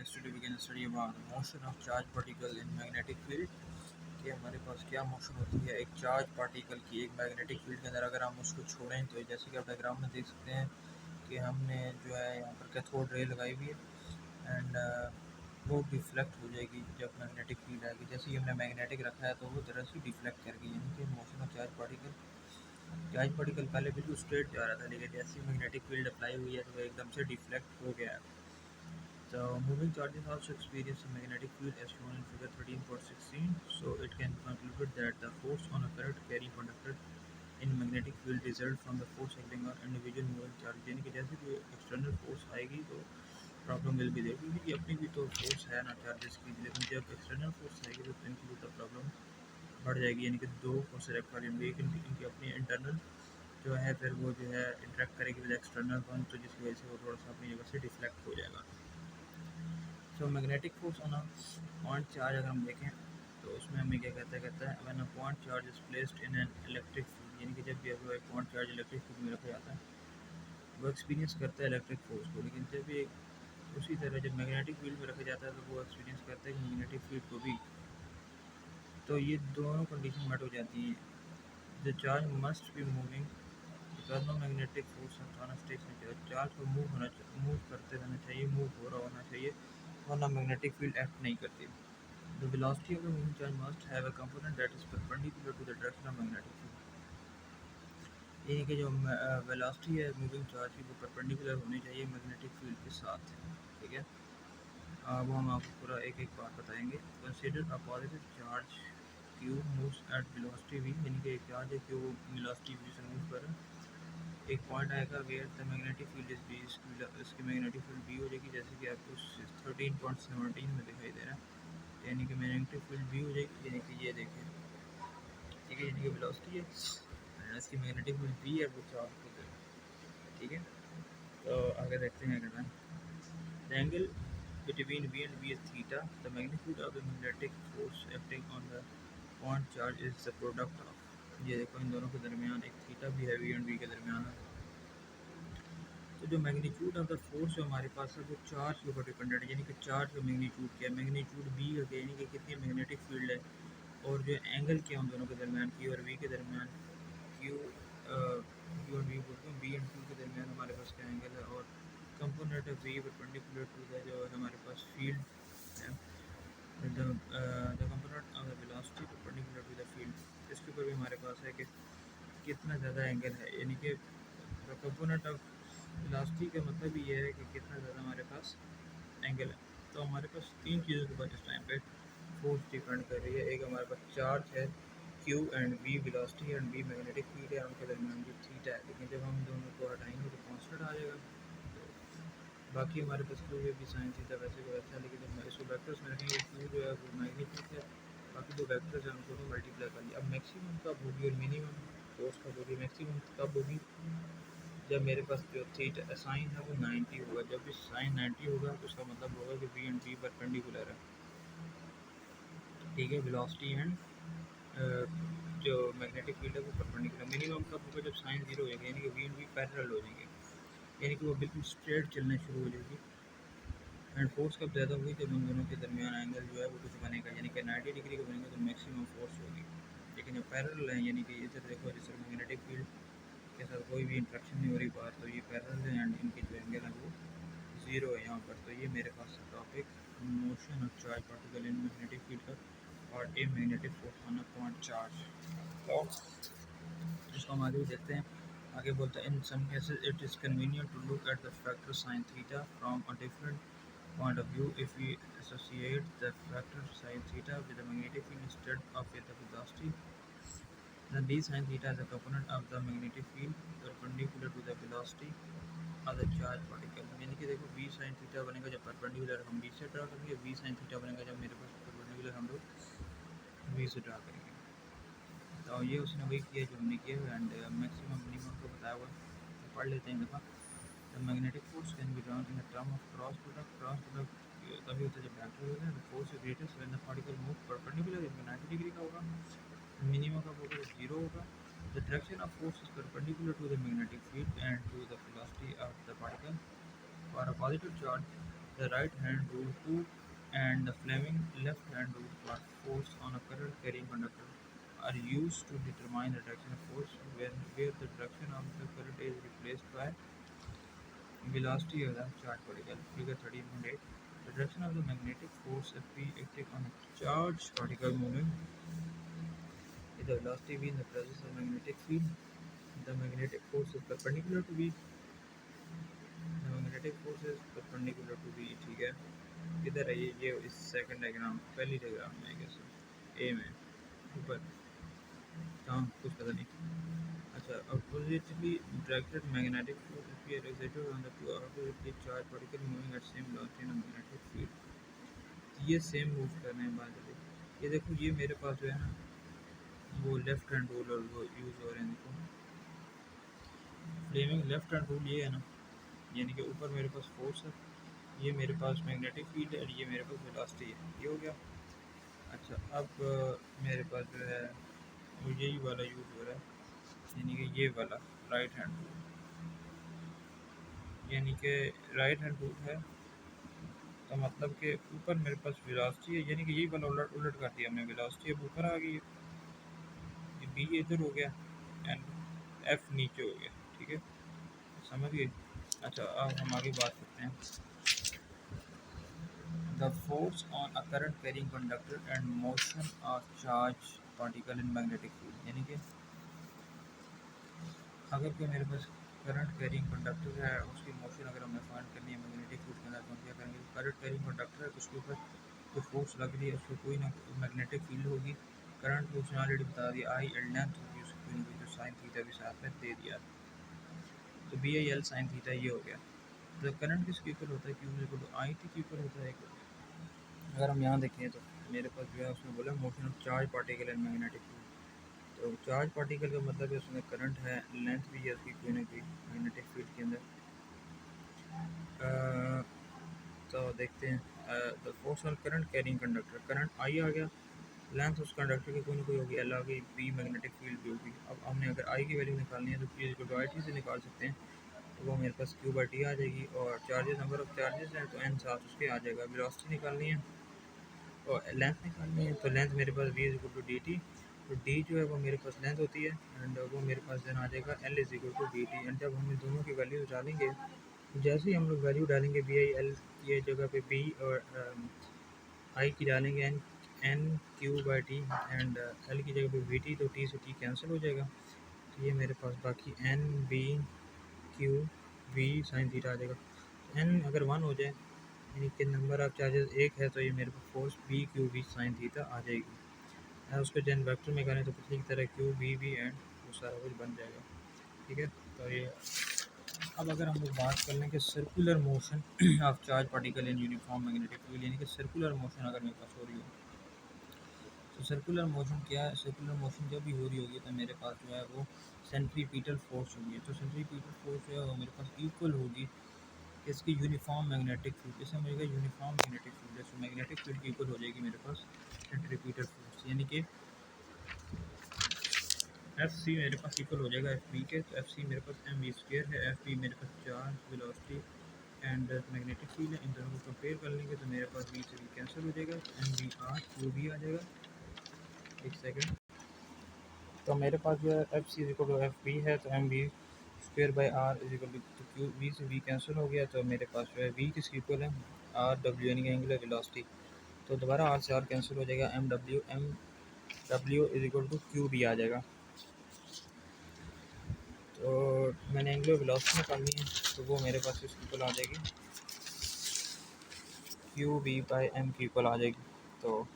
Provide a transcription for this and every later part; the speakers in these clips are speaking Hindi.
podcast. Today we can study about the motion of charge particle in magnetic field. कि हमारे पास क्या मोशन होती है एक चार्ज पार्टिकल की एक मैग्नेटिक फील्ड के अंदर अगर हम उसको छोड़ें तो जैसे कि आप डायग्राम में देख सकते हैं कि हमने जो है यहाँ पर कैथोड रे लगाई हुई है एंड वो डिफ्लेक्ट हो जाएगी जब मैग्नेटिक फील्ड आएगी। जैसे ही हमने मैग्नेटिक रखा है तो वो तरह से डिफ्लेक्ट करेगी, यानी कि मोशन ऑफ चार्ज पार्टिकल पहले बिल्कुल स्ट्रेट जा रहा था, लेकिन जैसे ही मैग्नेटिक फील्ड अप्लाई हुई है तो वो एकदम से डिफ्लेक्ट हो गया है। The moving charges also experience a magnetic field as shown in figure 13.16. So it can be concluded that the force on a current carrying conductor in magnetic field result from the force acting on individual moving charge। यानी कि जैसे कोई एक्सटर्नल फोर्स आएगी तो प्रॉब्लम विल बी देयर, क्योंकि अपनी भी तो फोर्स है ना चार्जेस की, लेकिन जब एक्सटर्नल फोर्स आएगी तो इनकी भी तो प्रॉब्लम बढ़ जाएगी। यानी कि दो फोर्स रखा होंगे, एक इनकी अपनी इंटरनल जो है फिर वो जो है इंटरेक्ट करेगी विद एक्सटर्नल वन, तो जिसकी वजह से वो थोड़ा सा अपनी जगह से डिफ्लेक्ट हो जाएगा। तो magnetic force on a point charge अगर हम देखें तो उसमें हमें क्या कहता है when a point charge is placed in an electric field, यानी कि जब भी एक पॉइंट चार्ज इलेक्ट्रिक फील्ड में रखा जाता है वो एक्सपीरियंस करता है इलेक्ट्रिक फोर्स को, लेकिन जब भी उसी तरह जब मैग्नेटिक फील्ड में रखा जाता है तो वो एक्सपीरियंस करता है मैग्नेटिक फील्ड को भी। तो ये दोनों कंडीशन मेट हो जाती हैं। The charge must be moving because no magnetic force charge को मूव करते रहना चाहिए, मूव हो रहा होना चाहिए, वरना मैग्नेटिक फील्ड एक्ट नहीं करती। The velocity of the moving charge must have a component that is perpendicular to the direction of magnetic field। यानी कि जो वेलोसिटी है मूविंग चार्ज की वो परपेंडिकुलर होनी चाहिए मैग्नेटिक फील्ड के साथ, ठीक है। वो हम आपको पूरा एक एक बात बताएंगे। Consider a positive charge Q moves at velocity v, यानी कि एक चार्ज है क्यू वेलोसिटी v से मूव कर रहा है। एक पॉइंट आएगा where the magnetic field is B, इसकी मैग्नेटिक फील्ड बी हो जाएगी, जैसे कि आपको 13.17 में दिखाई दे रहा है, यानी कि मैग्नेटिक फील्ड बी हो जाएगी। यानी कि ये देखें, ठीक है, यानी कि वेलोसिटी है इसकी मैग्नेटिक फील्ड बी है, वो चार्ज को दे, ठीक है। तो आगे देखते हैं कहता है the angle between v and b is theta, the magnitude of the magnetic force acting on the point charge is the product of, ये देखो इन दोनों के दरमियान एक थीटा भी है v and b के दरमियान है। तो जो मैग्नीट्यूड ऑफ द फोर्स जो हमारे पास है वो चार्ज के ऊपर डिपेंडेंट है, यानी कि चार्ज का मैग्नीट्यूड क्या है, मैग्नीट्यूड बी का यानी कि कितनी मैग्नेटिक फील्ड है, और जो एंगल क्या उन दोनों के दरमियान क्यू और वी के दरमियान, क्यू और वी बोलते हैं, बी एंड क्यू के दरमियान हमारे पास क्या एंगल है, और component of V perpendicular to the जो हमारे पास फील्ड है, the component of the velocity perpendicular to the field, इसके ऊपर भी हमारे पास है कि कितना ज़्यादा एंगल है, यानी कि कंपोनेंट ऑफ वेलोसिटी का मतलब ये है कि कितना ज़्यादा हमारे पास एंगल है। तो हमारे पास तीन चीज़ों के ऊपर इस टाइम पे फोर्स डिपेंड कर रही है। एक हमारे पास चार्ज है Q and V, velocity and V magnetic field है, उनके दरमियान जो थीटा है, लेकिन जब हम दोनों को हटाएंगे तो कॉन्स्टेंट आ जाएगा। तो बाकी हमारे पास क्यू भी साइन थीटा वैसे को वैसा है, लेकिन जब इसको वैक्टर्स में रखेंगे क्यू जो है वो मैग्नीट्यूड है, बाकी जो वैक्टर्स हैं उनको तो मल्टीप्लाई कर लिया। अब मैक्सिमम कब होगी और मिनिमम फोर्स कब होगी, मैक्सिमम कब होगी जब मेरे पास जो थीटा साइन है वो 90 होगा। जब भी साइन 90 होगा तो उसका मतलब होगा कि वी एंड बी परपेंडिकुलर है, ठीक है, वेलोसिटी एंड जो मैग्नेटिक फील्ड है वो परपेंडिकुलर। मिनिमम कब होगा जब साइन 0 हो जाएगा, यानी कि वी एंड बी पैरेलल हो जाएंगे, यानी कि वो बिल्कुल स्ट्रेट चलना शुरू हो जाएगी। एंड फोर्स कब ज़्यादा होगी जब उन दोनों के दरमियान एंगल जो है वो कुछ बनेगा, यानी कि 90 डिग्री का बनेगा तो मैक्सिमम फोर्स होगी। लेकिन जब पैरेलल है, यानी कि इधर देखो जैसे मैग्नेटिक फील्ड के साथ कोई भी इंट्रैक्शन नहीं हो रही बात, तो ये पैरेलल है एंड इनकी जो एंगल है वो 0 है यहाँ पर। तो ये मेरे पास topic motion of charge particle in magnetic field का और a magnetic force on a point charge. तो इसको हम आगे देखते हैं। आगे बोलता है in some cases it is convenient to look at the factor sine theta from a different point of view if we associate the factor sin theta with the magnetic field instead of with the velocity, then d sin theta is a component of the magnetic field perpendicular to the velocity of the charge particle। यानी कि देखो v sin theta बनेगा जब परपेंडिकुलर हम v से ड्रा करेंगे, v sin theta बनेगा जब मेरे पास परपेंडिकुलर हम लोग v से ड्रा करेंगे। तो ये उसने वही किया जो हमने किया एंड मैक्सिमम मिनिमम को बताया हुआ, तो पढ़ लेते हैं दफ़ा। The magnetic force can be drawn in the term of cross product। Cross product तभी होता है जब वेक्टर होता है। The force is greatest when the particle move perpendicular, इनका 90 डिग्री का होगा। मिनिमम का होगा जब 0 होगा। The direction of force is perpendicular to the magnetic field and to the velocity of the particle। For a positive charge The right hand rule 2 and the Fleming left hand rule for force on a current carrying conductor are used to determine the direction of force where the direction of the current is replaced by velocity of the charged particle. Figure 13.8. The direction of the magnetic force Fp acting on a charged particle moving with the velocity v in the presence of magnetic field. The magnetic force is perpendicular to v. The magnetic force is perpendicular to v. ठीक है, इधर है ये इस सेकंड डायग्राम पहली डायग्राम में कैसे ए में ऊपर हाँ कुछ पता नहीं. अच्छा, oppositely directed magnetic force is exerted on the two oppositely charged particles moving at same velocity in a magnetic field. ये सेम मूव कर रहे हैं बादल. ये देखो ये मेरे पास जो है ना वो लेफ्ट हैंड रूल और वो यूज़ हो रहे हैं. देखो फ्लेमिंग लेफ्ट हैंड रूल ये है ना, यानी कि ऊपर मेरे पास फोर्स है, ये मेरे पास मैग्नेटिक फील्ड है और ये मेरे पास वेलोसिटी है. ये हो गया. अच्छा, अब मेरे पास जो है वो यही वाला यूज़ हो रहा है, यानी कि ये वाला राइट हैंड रूल. यानी कि राइट हैंड रूल है तो मतलब कि ऊपर मेरे पास वेलोसिटी है, यानी कि यही वाला उलट कर दिया हमने. वेलोसिटी अब ऊपर आ गई, ये बी इधर हो गया एंड एफ नीचे हो गया. ठीक है, समझ गए. अच्छा, अब हम आगे बात करते हैं. The force on a current carrying conductor and motion of charged particle in magnetic field. यानी कि अगर कोई मेरे पास करंट कैरिंग कंडक्टर है, उसकी मोशन अगर हमें फाइंड करनी है मैग्नेटिक फील्ड के अंदर, तो हम क्या करेंगे. करंट कैरिंग कंडक्टर है तो उसके ऊपर जो फोर्स लग रही है उसको कोई ना मैग्नेटिक फील्ड होगी. करंट की उसने ऑलरेडी बता दिया आई एल लेंथ होगी उसकी कोई ना कोई, जो साइन थीटा भी साथ में दे दिया. तो B I L sine theta ये हो गया. तो करंट किसके इक्वल होता है, Q equal to I T के इक्वल होता है. अगर हम यहाँ देखें तो मेरे पास जो है उसने बोला motion of charge particle and magnetic field. तो चार्ज पार्टिकल का मतलब है उसमें करंट है, लेंथ भी है उसकी कोई ना कोई मैग्नेटिक फील्ड के अंदर. तो देखते हैं the force on current carrying conductor. Current I आ गया, लेंथ उस कंडक्टर की कोई ना कोई होगी, एल आ गई, बी मैग्नेटिक फील्ड भी होगी. अब हमने अगर आई की वैल्यू निकालनी है तो P equal to I T से निकाल सकते हैं. तो वो मेरे पास क्यू बाई टी आ जाएगी और चार्जेस नंबर ऑफ चार्जेस हैं तो एन साथ उसके आ जाएगा. वेलोसिटी निकालनी है और लेंथ निकालनी है तो लेंथ मेरे पास V is equal to D T. तो डी जो है वो मेरे पास लेंथ होती है एंड वो मेरे पास देन आ जाएगा L is equal to D T. And जब हम इन दोनों की वैल्यूज डालेंगे, जैसे ही हम लोग वैल्यू डालेंगे बी आई एल की जगह पे बी और आई की डालेंगे N Q by T and L की जगह पे वी टी, तो टी से टी कैंसिल हो जाएगा. तो ये मेरे पास बाकी N B Q V sine theta आ जाएगा. एन अगर 1 हो जाए यानी कि नंबर ऑफ चार्जेस एक है तो ये मेरे पास force B Q V sine theta आ जाएगी. उसको जन वेक्टर में करें तो पिछली की तरह क्यू वी वी एंड वो सारा कुछ बन जाएगा. ठीक है, तो ये अब अगर हम लोग बात कर लें कि circular motion of charge particle in uniform magnetic field, यानी कि सर्कुलर मोशन अगर मेरे पास हो रही हो तो सर्कुलर मोशन क्या है. सर्कुलर मोशन जब भी हो रही होगी तो मेरे पास जो है वो सेंट्रीपिटल फोर्स होगी. तो सेंट्रीपिटल फोर्स जो है वो मेरे पास इक्वल होगी इसकी यूनिफॉर्म मैग्नेटिक फील्ड. जैसे मिलेगा यूनिफॉर्म मैग्नेटिक फील्ड, जैसे मैग्नेटिक फील्ड की इक्वल हो जाएगी मेरे पास सेंट्रीपिटल फोर्स. यानी कि एफ सी मेरे पास इक्वल हो जाएगा एफ बी के. तो एफ सी मेरे पास एम वी स्क्वायर है, एफ बी मेरे पास charge velocity and magnetic field है. इन दोनों को कंपेयर कर लेंगे तो मेरे पास बी से बी कैंसिल हो जाएगा, M B R Q B आ जाएगा. एक सेकेंड. तो मेरे पास जो है F C is equal to F B है तो M B square by R is equal to Q. V से वी कैंसिल हो गया तो मेरे पास जो है वी किसकी इक्वल है, आर डब्ल्यू यानी कि एंगुलर वेलोसिटी. तो दोबारा आर से आर कैंसिल हो जाएगा, M W is equal to Q B आ जाएगा. तो मैंने एंगुलर वेलोसिटी निकालनी है तो वो मेरे पास इसकी इक्वल आ जाएगी क्यू बी बाई एम की इक्वल आ जाएगी. तो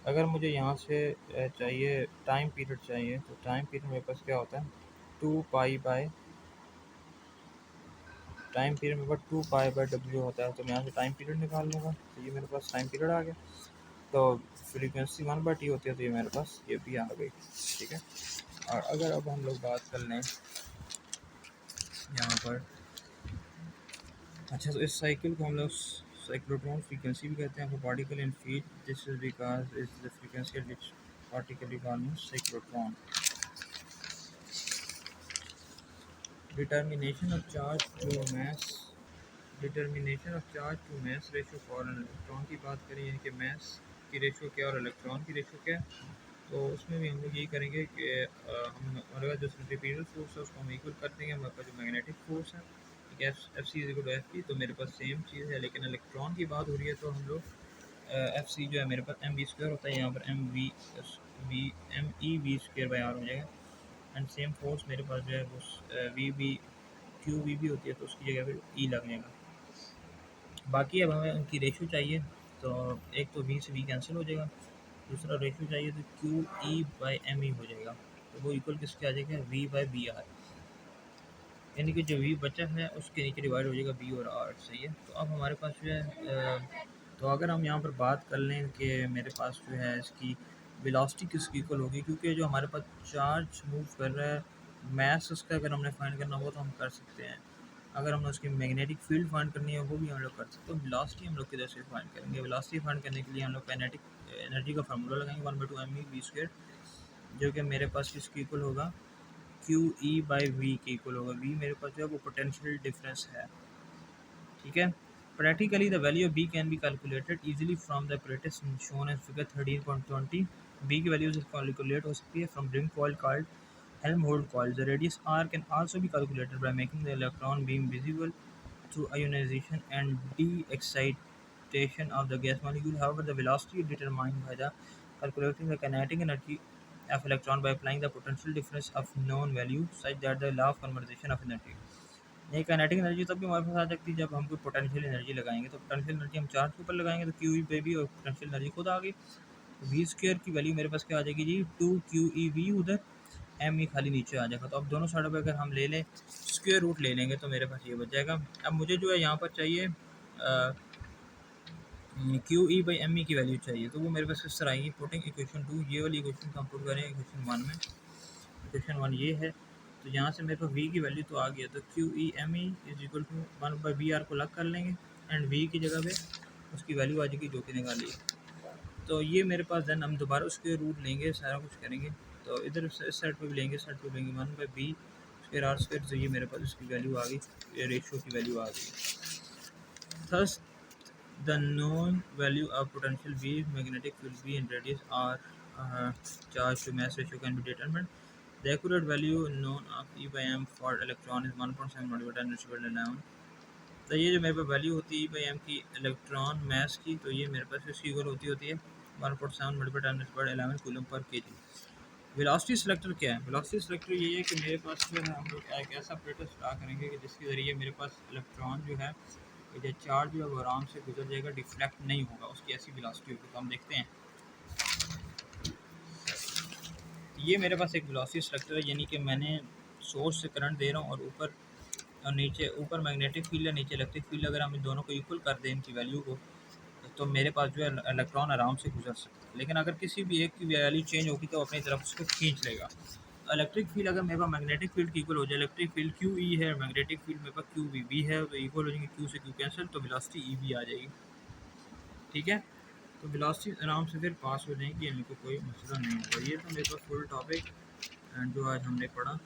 अगर मुझे यहाँ से चाहिए टाइम पीरियड चाहिए तो टाइम पीरियड मेरे पास क्या होता है 2 पाई बाय टाइम पीरियड मेरे पास 2 पाई बाय डब्ल्यू होता है. तो मैं यहाँ से टाइम पीरियड निकाल लूँगा तो ये मेरे पास टाइम पीरियड आ गया. तो फ्रीक्वेंसी 1/t होती है तो ये मेरे पास ये भी आ गई. ठीक है, और अगर अब हम लोग बात कर लें यहाँ पर, अच्छा तो इस साइकिल को हम लोग साइक्लोट्रॉन फ्रीक्वेंसी भी कहते हैं. आपको particle in feet this is because is the frequency at which particle is almost cyclotron. Determination of charge flow mass determination of charge to mass ratio for an electron की बात करें, यानी कि मास की रेशो क्या और इलेक्ट्रॉन की रेशो क्या, तो उसमें भी हम लोग यही करेंगे कि हम हमारे पास जो सेंट्रीफ्यूगल फोर्स है उसको हम इक्वल कर देंगे हमारे पास जो मैग्नेटिक फोर्स है, F C is equal to F P, तो मेरे पास सेम चीज़ है। लेकिन इलेक्ट्रॉन की बात हो रही है तो हम लोग एफ सी जो है मेरे पास एम वी स्क्वायर होता है, यहाँ पर M E V square by R हो जाएगा। एंड सेम फोर्स मेरे पास जो है वो वी वी क्यू वी भी होती है, तो उसकी जगह पर ई लग जाएगा। बाकी अब हमें उनकी रेशो चाहिए, तो एक तो वी से वी कैंसिल हो जाएगा, दूसरा रेशो चाहिए तो Q E by M E हो जाएगा, तो वो इक्वल किसके आ जाएगा, वी बाई बी आर, यानी कि जो वी बचा है उसके नीचे डिवाइड हो जाएगा बी और आर। सही है। तो अब हमारे पास जो है तो अगर हम यहाँ पर बात कर लें कि मेरे पास जो है इसकी वेलोसिटी किसकी इक्वल होगी, क्योंकि जो हमारे पास चार्ज मूव कर रहा है, मास उसका अगर हमने फाइंड करना हो तो हम कर सकते हैं, अगर हमने उसकी मैग्नेटिक फील्ड फाइंड करनी है वो भी हम लोग कर सकते हैं। तो वेलोसिटी हम लोग किधर से फाइंड करेंगे, वेलोसिटी फाइंड करने के लिए हम लोग काइनेटिक एनर्जी का फार्मूला लगाएंगे 1/2 mv², जो कि मेरे पास किसकी इक्वल होगा, क्यू ई बाई वी के इक्वल होगा। वी मेरे पास जो है वो पोटेंशियल डिफरेंस है, ठीक है। Practically the value of B can be calculated easily from the apparatus shown in figure 13.20। B की वैल्यूज कैलकुलेट हो सकती है from ring coil called Helmholtz coil. The radius r can also be calculated by making the electron beam visible through ionization and de-excitation of the gas molecule. However, the velocity is determined by the calculating the kinetic energy of electron by applying the potential difference of known value such that the law of conservation of energy। ये काइनेटिक एनर्जी तब भी हमारे पास आ सकती है जब हम कोई पोटेंशियल एनर्जी लगाएंगे, तो पोटेंशियल एनर्जी हम चार्ज के ऊपर लगाएंगे तो क्यू ई पे भी, और पोटेंशियल एनर्जी खुद आ गई, वी स्क्वायर की वैल्यू मेरे पास क्या आ जाएगी जी, 2 QeV, उधर एम ई खाली नीचे आ जाएगा। तो अब दोनों साइड पर अगर हम ले लें स्क्वायर रूट ले लेंगे तो मेरे पास ये बच जाएगा। अब मुझे जो है यहाँ पर चाहिए Q E by M E की वैल्यू चाहिए, तो वो मेरे पास किस तरह आएगी, पुटिंग इक्वेशन 2, ये वाली इक्वेशन को हम पुट करेंगे इक्वेशन 1 में। इक्वेशन 1 ये है, तो यहाँ से मेरे पास वी की वैल्यू तो आ गया, तो Q E M E is equal to 1/br को अलग कर लेंगे एंड वी की जगह पे उसकी वैल्यू आ जाएगी जो कि निकाली। तो ये मेरे पास देन हम दोबारा उसके रूट लेंगे, सारा कुछ करेंगे, तो इधर इस साइड पे भी लेंगे, साइड पे लेंगे 1/b स्क्वायर आर स्क्वायर, तो ये मेरे पास उसकी वैल्यू आ गई, रेशियो की वैल्यू आ गई। Thus the known value of potential V, magnetic field V and radius R, charge to mass ratio can be determined. The accurate value known of E by m for electron is 1.7 × 10⁻11। तो ये जो मेरे पास वैल्यू होती है E by m की इलेक्ट्रॉन मास की, तो ये मेरे पास इसकी इक्वल होती है 1.7 × 10⁻11 coulomb per kg। Velocity selector क्या है, वेलोसिटी सिलेक्टर ये है कि मेरे पास जो है हम लोग एक ऐसा apparatus ड्रा करेंगे कि जिसके ज़रिए मेरे पास इलेक्ट्रॉन जो है जो चार्ज जो है वो आराम से गुजर जाएगा, डिफ्लेक्ट नहीं होगा, उसकी ऐसी वेलोसिटी होगी। तो हम देखते हैं, ये मेरे पास एक वेलोसिटी सिलेक्टर है, यानी कि मैंने सोर्स से करंट दे रहा हूँ और ऊपर और नीचे, ऊपर मैग्नेटिक फील्ड है, नीचे इलेक्ट्रिक फील्ड, अगर हम इन दोनों को इक्वल कर दें इनकी वैल्यू को, तो मेरे पास जो है इलेक्ट्रॉन आराम से गुजर सकता है। लेकिन अगर किसी भी एक की वैल्यू चेंज होगी तो अपनी तरफ उसको खींच लेगा। इलेक्ट्रिक फील्ड अगर मेरे पास मैग्नेटिक फील्ड की इक्वल हो जाए, इलेक्ट्रिक फील्ड क्यू ई है, मैग्नेटिक फील्ड मेरे पास क्यू वी बी है, तो इक्वल हो जाएंगे, क्यू से क्यू कैंसिल, तो वेलोसिटी ई बी आ जाएगी, ठीक है। तो वेलोसिटी आराम से फिर पास हो जाएंगी, यानी कोई मसला नहीं होगा। ये तो मेरे पास फुल टॉपिक जो आज हमने पढ़ा।